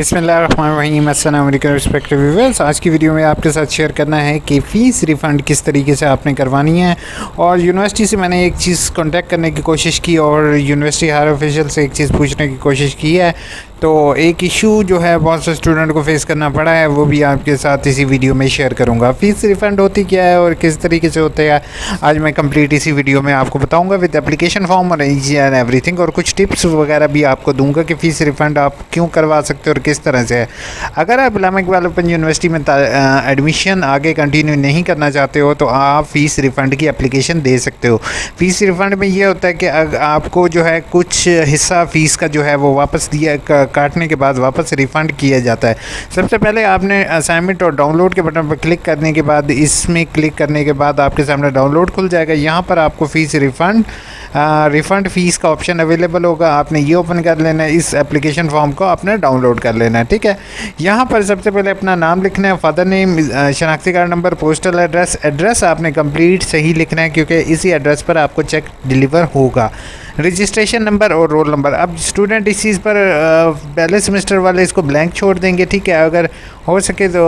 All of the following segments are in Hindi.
बिस्मिल्लाहिर्रहमानिर्रहीम। अस्सलाम वालेकुम रिस्पेक्टिव व्यूअर्स। आज की वीडियो में आपके साथ शेयर करना है कि फ़ीस रिफ़ंड किस तरीके से आपने करवानी है। और यूनिवर्सिटी से मैंने एक चीज़ कांटेक्ट करने की कोशिश की और यूनिवर्सिटी हायर ऑफिशियल से एक चीज़ पूछने की कोशिश की है। तो एक इशू जो है बहुत से स्टूडेंट को फेस करना पड़ा है, वो भी आपके साथ इसी वीडियो में शेयर करूंगा। फ़ीस रिफ़ंड होती क्या है और किस तरीके से होते हैं, आज मैं कंप्लीट इसी वीडियो में आपको बताऊंगा विद एप्लीकेशन फॉर्म और ईजी एंड एवरीथिंग, और कुछ टिप्स वगैरह भी आपको दूंगा कि फ़ीस रिफ़ंड आप क्यों करवा सकते हो और किस तरह से है। अगर आप इस्लामा इकबाल ओपन यूनिवर्सिटी में एडमिशन आगे कंटिन्यू नहीं करना चाहते हो तो आप फ़ीस रिफ़ंड की एप्लीकेशन दे सकते हो। फ़ीस रिफ़ंड में ये होता है कि आपको जो है कुछ हिस्सा फ़ीस का जो है वो वापस दिया काटने के बाद वापस रिफ़ंड किया जाता है। सबसे पहले आपने असाइनमेंट और डाउनलोड के बटन पर क्लिक करने के बाद इसमें क्लिक करने के बाद आपके सामने डाउनलोड खुल जाएगा। यहाँ पर आपको फ़ीस रिफ़ंड फ़ीस का ऑप्शन अवेलेबल होगा। आपने ये ओपन कर लेना है, इस एप्लीकेशन फॉर्म को आपने डाउनलोड कर लेना है। ठीक है, यहाँ पर सबसे पहले अपना नाम लिखना है, फादर नेम, शनाख्ती कार्ड नंबर, पोस्टल एड्रेस आपने कंप्लीट सही लिखना है क्योंकि इसी एड्रेस पर आपको चेक डिलीवर होगा। रजिस्ट्रेशन नंबर और रोल नंबर। अब स्टूडेंट इस चीज़ पर पहले सेमेस्टर वाले इसको ब्लैंक छोड़ देंगे, ठीक है, अगर हो सके तो,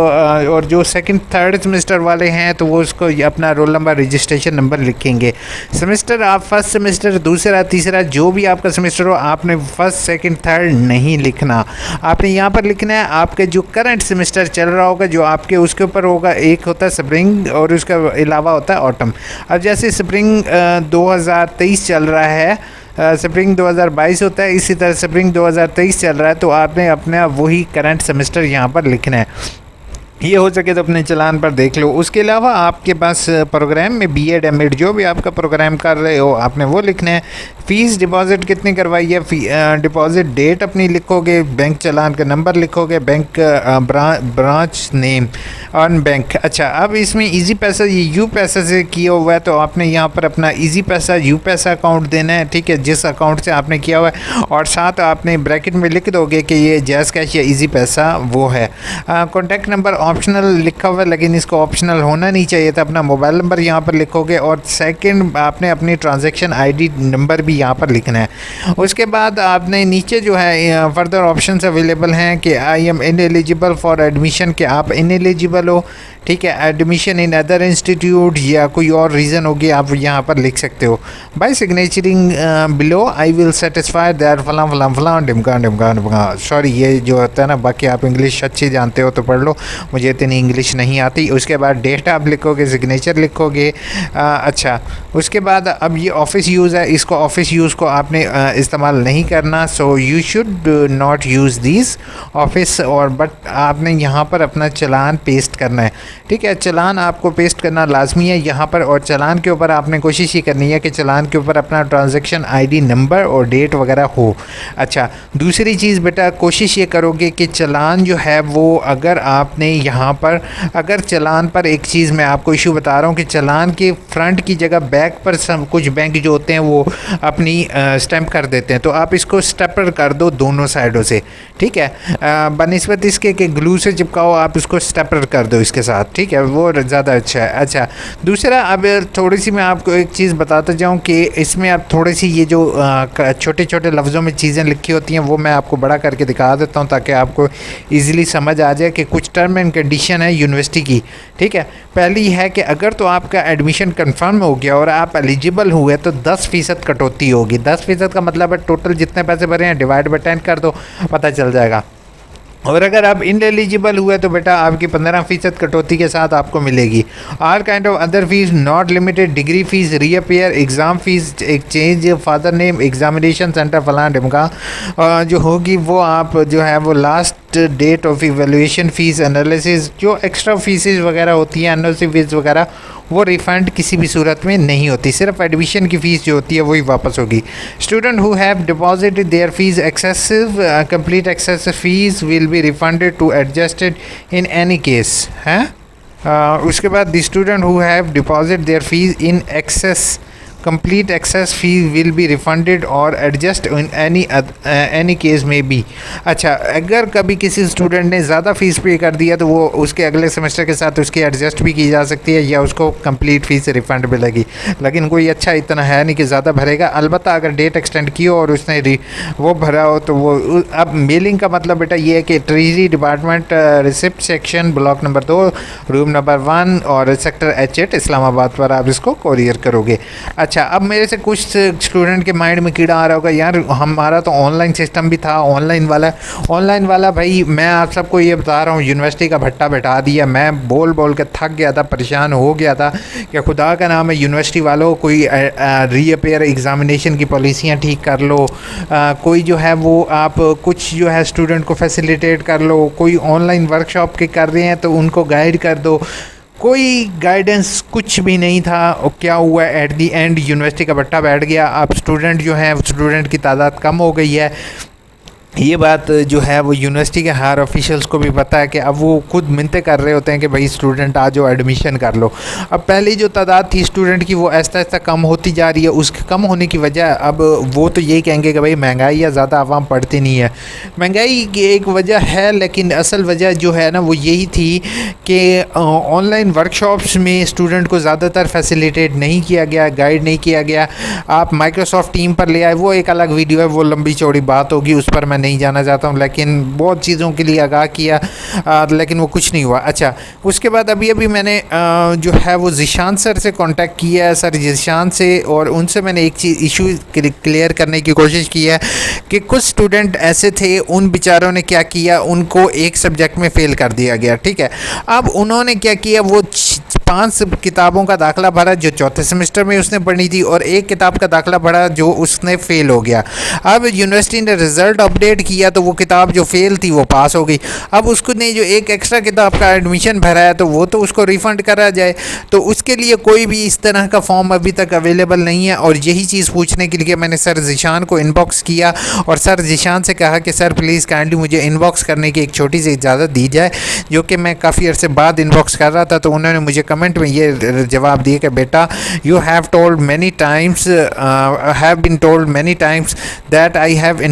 और जो सेकंड थर्ड सेमेस्टर वाले हैं तो वो उसको अपना रोल नंबर रजिस्ट्रेशन नंबर लिखेंगे। सेमेस्टर आप फर्स्ट सेमेस्टर, दूसरा, तीसरा, जो भी आपका सेमेस्टर हो, आपने फर्स्ट सेकंड थर्ड नहीं लिखना। आपने यहाँ पर लिखना है आपके जो करंट सेमेस्टर चल रहा होगा, जो आपके उसके ऊपर होगा। एक होता है स्प्रिंग और उसका अलावा होता है ऑटम। अब जैसे स्प्रिंग 2023 चल रहा है, स्प्रिंग 2022 होता है, इसी तरह स्प्रिंग 2023 चल रहा है, तो आपने अपना वही करंट सेमेस्टर यहाँ पर लिखना है। ये हो सके तो अपने चलान पर देख लो। उसके अलावा आपके पास प्रोग्राम में बीएड एमएड जो भी आपका प्रोग्राम कर रहे हो, आपने वो लिखना है। फ़ीस डिपॉज़िट कितनी करवाई है, डिपॉज़िट डेट अपनी लिखोगे, बैंक चलान का नंबर लिखोगे, bank branch name on bank. अच्छा, अब इसमें इजी पैसा, ये यू पैसा से किया हुआ है तो आपने यहाँ पर अपना इजी पैसा यू पैसा अकाउंट देना है, ठीक है, जिस अकाउंट से आपने किया हुआ है, और साथ आपने ब्रैकेट में लिख दोगे कि ये जैज़ कैश या इजी पैसा वो है। कॉन्टैक्ट नंबर ऑप्शनल लिखा हुआ है, लेकिन इसको ऑप्शनल होना नहीं चाहिए था। अपना मोबाइल नंबर यहाँ पर लिखोगे और सेकंड आपने अपनी ट्रांजैक्शन आईडी नंबर भी यहाँ पर लिखना है। उसके बाद आपने नीचे जो है फर्दर ऑप्शंस अवेलेबल हैं कि I am ineligible for admission, कि आप इनएलिजिबल हो, ठीक है, एडमिशन इन अदर इंस्टीट्यूट या कोई और रीज़न होगी, आप यहाँ पर लिख सकते हो। By signaturing below I will satisfy that फलां फलां फलां डिमका डिमका डिमका। सॉरी, ये जो होता है ना, बाकी आप इंग्लिश अच्छी जानते हो तो पढ़ लो, मुझे इतनी इंग्लिश नहीं आती। उसके बाद डेट आप लिखोगे, सिग्नेचर लिखोगे। अच्छा, उसके बाद अब ये ऑफिस यूज़ है, इसको ऑफिस यूज़ को आपने इस्तेमाल नहीं करना, so you should not use this office. और बट आपने यहाँ पर अपना चलान पेस्ट करना है, ठीक है, चलान आपको पेस्ट करना लाजमी है यहाँ पर। और चलान के ऊपर आपने कोशिश ये करनी है कि चलान के ऊपर अपना ट्रांजैक्शन आईडी नंबर और डेट वगैरह हो। अच्छा, दूसरी चीज़ बेटा, कोशिश ये करोगे कि चलान जो है वो, अगर आपने यहाँ पर, अगर चलान पर एक चीज़ मैं आपको इशू बता रहा हूँ कि चलान के फ्रंट की जगह बैक पर कुछ बैंक जो होते हैं वो अपनी स्टैंप कर देते हैं, तो आप इसको स्टेपलर कर दो दोनों साइडों से, ठीक है, बनिस्बत इसके कि ग्लू से चिपकाओ, आप इसको स्टेपलर कर दो इसके साथ, ठीक है, वो ज़्यादा अच्छा है। अच्छा, दूसरा, अब थोड़ी सी मैं आपको एक चीज़ बताता जाऊँ कि इसमें अब थोड़ी सी ये जो छोटे छोटे लफ्ज़ों में चीज़ें लिखी होती हैं वो मैं आपको बड़ा करके दिखा देता हूँ ताकि आपको ईज़िली समझ आ जाए कि कुछ टर्म एंड कंडीशन है यूनिवर्सिटी की, ठीक है। पहली है कि अगर तो आपका एडमिशन कंफर्म हो गया और आप एलिजिबल हुए तो 10% कटौती होगी। 10% का मतलब है टोटल जितने पैसे भरे हैं डिवाइड बाय 10 कर दो, पता चल जाएगा। और अगर आप इनएलिजिबल हुए तो बेटा आपकी 15% कटौती के साथ आपको मिलेगी। All kind of other fees not limited, degree fees, reappear, exam fees, exchange, father name, examination centre फलां ढिमका जो होगी वो आप जो है वो last date of evaluation fees, analysis, जो एक्स्ट्रा फीसेस वगैरह होती हैं, एनओसी फीस वगैरह, वो रिफ़ंड किसी भी सूरत में नहीं होती, सिर्फ एडमिशन की फ़ीस जो होती है वही वापस होगी। Student who have deposited their fees excessive complete excessive fees will be refunded to adjusted in any case है। उसके बाद the student who have deposit their fees in excess complete excess fee will be refunded और एडजस्ट इन एनी केस में बी। अच्छा, अगर कभी किसी स्टूडेंट ने ज़्यादा फ़ीस पे कर दिया तो वो उसके अगले सेमेस्टर के साथ उसकी एडजस्ट भी की जा सकती है या उसको कंप्लीट फ़ीस रिफ़ंड मिलेगी। लेकिन कोई अच्छा इतना है नहीं कि ज़्यादा भरेगा। अलबत्ता अगर डेट एक्सटेंड की हो और उसने वो भरा हो तो वो अब मेलिंग का मतलब बेटा ये है कि treasury department receipt section block number 2 room number 1 और सेक्टर H8 इस्लामाबाद पर आप इसको कोरियर करोगे। अच्छा, अब मेरे से कुछ स्टूडेंट के माइंड में कीड़ा आ रहा होगा, यार हमारा तो ऑनलाइन सिस्टम भी था, ऑनलाइन वाला भाई मैं आप सबको ये बता रहा हूँ यूनिवर्सिटी का भट्टा बैठा दिया। मैं बोल बोल के थक गया था, परेशान हो गया था कि खुदा का नाम है यूनिवर्सिटी वालों, कोई रीअपेयर एग्ज़ामिनेशन की पॉलिसियाँ ठीक कर लो, कोई जो है वो आप कुछ जो है स्टूडेंट को फैसिलिटेट कर लो, कोई ऑनलाइन वर्कशॉप के कर रहे हैं तो उनको गाइड कर दो। कोई गाइडेंस कुछ भी नहीं था। और क्या हुआ, एट दी एंड यूनिवर्सिटी का भट्टा बैठ गया। अब स्टूडेंट की तादाद कम हो गई है। ये बात जो है वो यूनिवर्सिटी के हायर ऑफिशियल्स को भी पता है कि अब वो खुद मिन्नतें कर रहे होते हैं कि भाई स्टूडेंट आ जाओ, एडमिशन कर लो। अब पहले जो तादाद थी स्टूडेंट की वो ऐसा ऐसा कम होती जा रही है। उसके कम होने की वजह अब वो तो यही कहेंगे कि भाई महंगाई या ज़्यादा आवाम पढ़ती नहीं है। महंगाई की एक वजह है, लेकिन असल वजह जो है ना वो यही थी कि ऑनलाइन वर्कशॉप्स में स्टूडेंट को ज़्यादातर फैसिलिटेट नहीं किया गया, गाइड नहीं किया गया। आप माइक्रोसॉफ्ट टीम पर ले आए, वो एक अलग वीडियो है, वो लंबी चौड़ी बात होगी, उस पर मैं नहीं जाना चाहता हूँ। लेकिन बहुत चीज़ों के लिए आगाह किया, लेकिन वो कुछ नहीं हुआ। अच्छा, उसके बाद अभी मैंने जो है वो ज़ीशान सर से कांटेक्ट किया है, सर ज़ीशान से, और उनसे मैंने एक चीज़ इशू क्लियर करने की कोशिश की है कि कुछ स्टूडेंट ऐसे थे, उन बेचारों ने क्या किया, उनको एक सब्जेक्ट में फ़ेल कर दिया गया। ठीक है, अब उन्होंने क्या किया, वो 5 किताबों का दाखला भरा जो चौथे सेमेस्टर में उसने पढ़ी थी, और एक किताब का दाखला भरा जो उसने फ़ेल हो गया। अब यूनिवर्सिटी ने रिज़ल्ट अपडेट किया तो वो किताब जो फ़ेल थी वो पास हो गई। अब उसको ने जो एक एक्स्ट्रा किताब का एडमिशन भरा है तो वो तो उसको रिफ़ंड करा जाए, तो उसके लिए कोई भी इस तरह का फॉर्म अभी तक अवेलेबल नहीं है। और यही चीज़ पूछने के लिए मैंने सर ज़ीशान को इनबॉक्स किया और सर ज़ीशान से कहा कि सर प्लीज़ काइंडली मुझे इनबॉक्स करने की एक छोटी सी इजाज़त दी जाए, जो कि मैं काफ़ी अर्से बाद इनबॉक्स कर रहा था। तो उन्होंने मुझे कमेंट में ये जवाब दिया कि बेटा you have told many times have been told many times that I have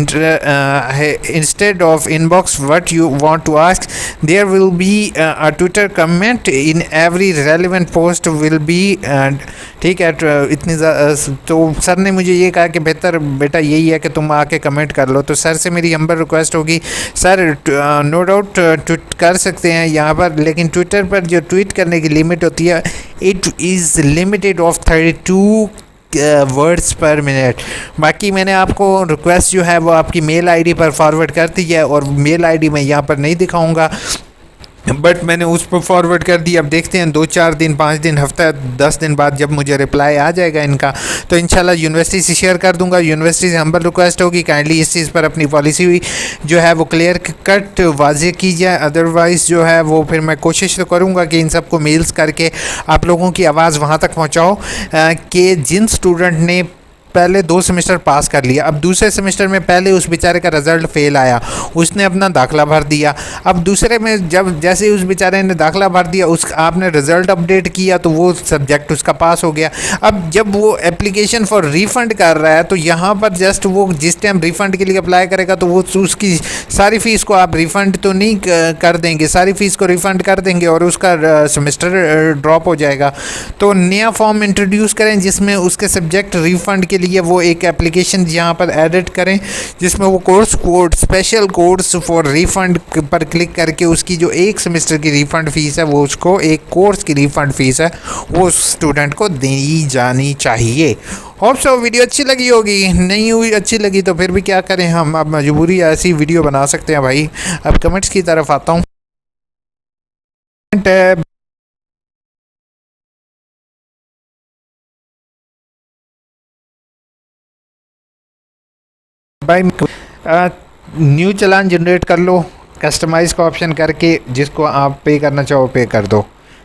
instead of inbox what you want to ask, there will be a Twitter comment in every relevant post will be ठीक है। इतनी तो सर ने मुझे ये कहा कि बेहतर बेटा यही है कि तुम आके कमेंट कर लो। तो सर से मेरी हम्बल रिक्वेस्ट होगी, सर नो डाउट ट्वीट कर सकते हैं यहाँ पर, लेकिन ट्विटर पर जो ट्वीट करने की लिमिट होती है it is limited of 32 words पर मिनट। बाकी मैंने आपको रिक्वेस्ट जो है वो आपकी मेल आईडी पर फॉरवर्ड कर दी है, और मेल आईडी मैं यहाँ पर नहीं दिखाऊंगा, बट मैंने उस पर फॉरवर्ड कर दी। अब देखते हैं 2-4 दिन, 5 दिन, हफ्ता, 10 दिन बाद जब मुझे रिप्लाई आ जाएगा इनका तो इंशाल्लाह यूनिवर्सिटी से शेयर कर दूंगा। यूनिवर्सिटी से हम्बल रिक्वेस्ट होगी काइंडली इस चीज़ पर अपनी पॉलिसी जो है वो क्लियर कट वाज़ेह की जाए। अदरवाइज़ जो है वो फिर मैं कोशिश तो करूँगा कि इन सबको मेल्स करके आप लोगों की आवाज़ वहाँ तक पहुँचाओ कि जिन स्टूडेंट ने पहले 2 सेमेस्टर पास कर लिया, अब दूसरे सेमेस्टर में पहले उस बेचारे का रिज़ल्ट फ़ेल आया, उसने अपना दाखला भर दिया। अब दूसरे में जब जैसे उस बेचारे ने दाखला भर दिया, उस आपने रिज़ल्ट अपडेट किया तो वो सब्जेक्ट उसका पास हो गया। अब जब वो एप्लीकेशन फॉर रिफ़ंड कर रहा है तो यहाँ पर जस्ट वो जिस टाइम रिफ़ंड के लिए अप्लाई करेगा तो वो उसकी सारी फ़ीस को आप रिफ़ंड तो नहीं कर देंगे, सारी फ़ीस को रिफ़ंड कर देंगे और उसका सेमेस्टर ड्रॉप हो जाएगा। तो नया फॉर्म इंट्रोड्यूस करें जिसमें उसके सब्जेक्ट रिफ़ंड के लिए वो एक एप्लीकेशन यहाँ पर एडिट करें जिसमें वो course code special course for refund पर क्लिक करके उसकी जो एक सेमेस्टर की रिफ़ंड फ़ीस है वो उसको एक कोर्स की रिफ़ंड फ़ीस है वो स्टूडेंट को दी जानी चाहिए। होप सो वीडियो अच्छी लगी होगी, नहीं हुई अच्छी लगी तो फिर भी क्या करें, हम अब मजबूरी ऐसी वीडियो बना सकते हैं भाई। अब कमेंट्स की तरफ आता हूँ। भाई न्यू चालान जनरेट कर लो, कस्टमाइज़ का ऑप्शन करके जिसको आप पे करना चाहो पे कर दो।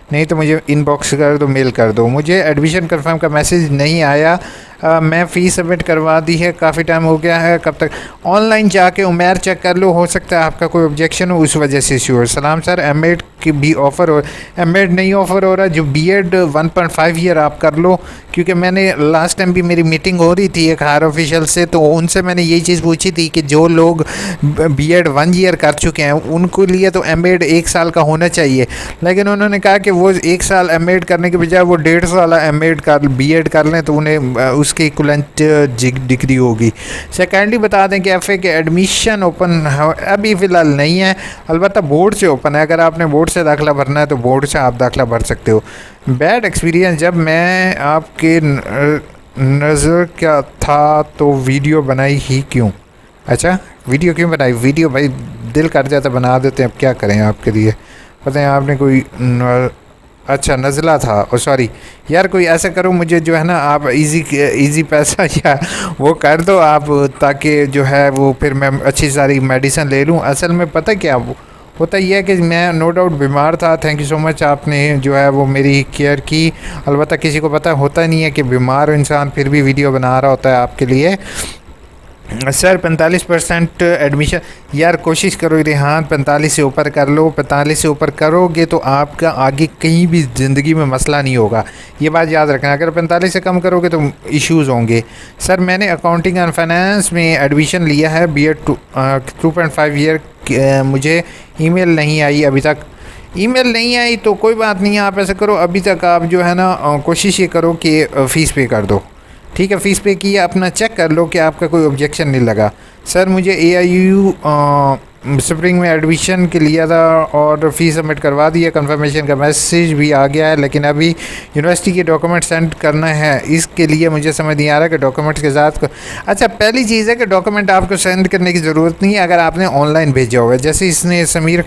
नहीं तो मुझे इनबॉक्स कर दो, मेल कर दो। मुझे एडमिशन कंफर्म का मैसेज नहीं आया। मैं फ़ीस सबमिट करवा दी है, काफ़ी टाइम हो गया है। कब तक? ऑनलाइन जाके उमेर चेक कर लो, हो सकता है आपका कोई ऑब्जेक्शन हो, उस वजह से इशू हो। सलाम सर, एमएड की भी ऑफ़र हो, एमएड नहीं ऑफ़र हो रहा, जो बीएड 1.5 ईयर आप कर लो। क्योंकि मैंने लास्ट टाइम भी मेरी मीटिंग हो रही थी एक हायर ऑफिशियल से, तो उनसे मैंने यही चीज़ पूछी थी कि जो लोग बीएड 1 ईयर कर चुके हैं उनको लिए तो एमएड 1 साल का होना चाहिए, लेकिन उन्होंने कहा कि वो 1 साल एमएड करने के बजाय वो 1.5 साल एमएड कर बीएड कर लें तो उन्हें उसकी इक्विवेलेंट डिग्री होगी। सेकेंडली बता दें कि एफए के एडमिशन ओपन अभी फ़िलहाल नहीं है, अलबत्ता बोर्ड से ओपन है। अगर आपने बोर्ड से दाखिला भरना है तो बोर्ड से आप दाखिला भर सकते हो। बैड एक्सपीरियंस, जब मैं आपके नज़र क्या था तो वीडियो बनाई ही क्यों? अच्छा, वीडियो क्यों बनाई? वीडियो भाई दिल कर जाता बना देते हैं, अब क्या करें आपके लिए। पता है आपने कोई अच्छा नज़ला था, ओ सॉरी यार, कोई ऐसा करो मुझे जो है ना आप इजी पैसा या वो कर दो आप, ताकि जो है वो फिर मैं अच्छी सारी मेडिसिन ले लूँ। असल में पता क्या होता यह है कि मैं नो डाउट बीमार था। थैंक यू सो मच, आपने जो है वो मेरी केयर की। अलबत्ता किसी को पता होता नहीं है कि बीमार इंसान फिर भी वीडियो बना रहा होता है आपके लिए। सर 45% एडमिशन, यार कोशिश करो रेहान 45 से ऊपर कर लो। 45 से ऊपर करोगे तो आपका आगे कहीं भी ज़िंदगी में मसला नहीं होगा, ये बात याद रखना। अगर 45 से कम करोगे तो इश्यूज़ होंगे। सर मैंने अकाउंटिंग एंड फाइनेंस में एडमिशन लिया है, बीएड 2.5 ईयर। मुझे ईमेल नहीं आई अभी तक। ईमेल नहीं आई तो कोई बात नहीं है, आप ऐसा करो अभी तक आप जो है ना कोशिश ये करो कि फ़ीस पे कर दो। ठीक है, फ़ीस पे किया, अपना चेक कर लो कि आपका कोई ऑब्जेक्शन नहीं लगा। सर मुझे AIU स्प्रिंग में एडमिशन के लिया था और फ़ीस सबमिट करवा दिया, कंफर्मेशन का मैसेज भी आ गया है, लेकिन अभी यूनिवर्सिटी के डॉक्यूमेंट सेंड करना है। इसके लिए मुझे समझ नहीं आ रहा कि डॉक्यूमेंट्स के साथ अच्छा, पहली चीज़ है कि डॉक्यूमेंट आपको सेंड करने की ज़रूरत नहीं है अगर आपने ऑनलाइन भेजा हुआ है। जैसे इसने समरीन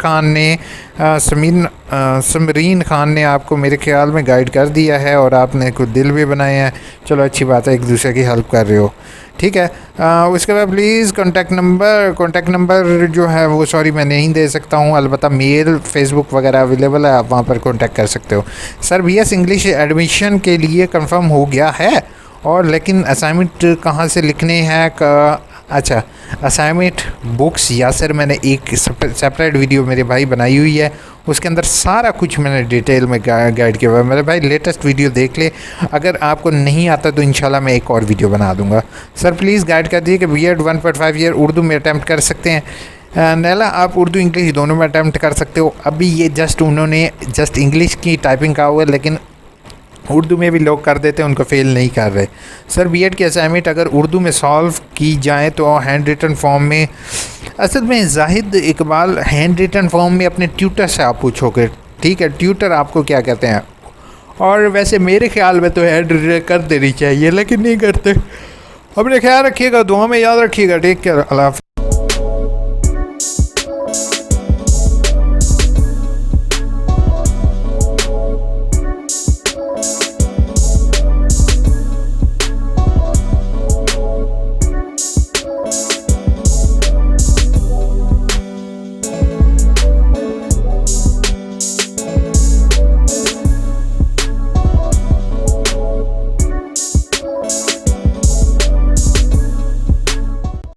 खान ने आपको मेरे ख्याल में गाइड कर दिया है और आपने कुछ दिल भी बनाए हैं। चलो अच्छी बात है, एक दूसरे की हेल्प कर रहे हो। ठीक है, उसके बाद प्लीज़ कॉन्टैक्ट नंबर जो है वो सॉरी मैं नहीं दे सकता हूँ, अलबत्ता मेल फेसबुक वगैरह अवेलेबल है, आप वहाँ पर कॉन्टैक्ट कर सकते हो। सर BS इंग्लिश एडमिशन के लिए कंफर्म हो गया है, और लेकिन असाइनमेंट कहाँ से लिखने हैं? अच्छा, असाइनमेंट बुक्स यासर मैंने एक सेपरेट वीडियो मेरे भाई बनाई हुई है, उसके अंदर सारा कुछ मैंने डिटेल में गाइड किया हुआ है। मेरे भाई लेटेस्ट वीडियो देख ले, अगर आपको नहीं आता तो इंशाल्लाह मैं एक और वीडियो बना दूंगा। सर प्लीज़ गाइड कर दिए कि बीएड 1.5 ईयर उर्दू में अटैम्प्ट कर सकते हैं। नैला आप उर्दू इंग्लिश दोनों में अटैम्प्ट कर सकते हो। अभी ये उन्होंने जस्ट इंग्लिश की टाइपिंग का हुआ है, लेकिन उर्दू में भी लोग कर देते हैं, उनको फेल नहीं कर रहे। सर बीएड की असाइनमेंट अगर उर्दू में सॉल्व की जाए तो हैंड रिटन फॉर्म में, असल में Zahid Iqbal hand written form में अपने ट्यूटर से आप पूछोगे। ठीक है, ट्यूटर आपको क्या कहते हैं, और वैसे मेरे ख्याल में तो हैंड रिटन कर देनी चाहिए, लेकिन नहीं करते। अपने ख्याल रखिएगा, दुआ में याद रखिएगा। टेक केयर, अल्लाह हाफ़िज़।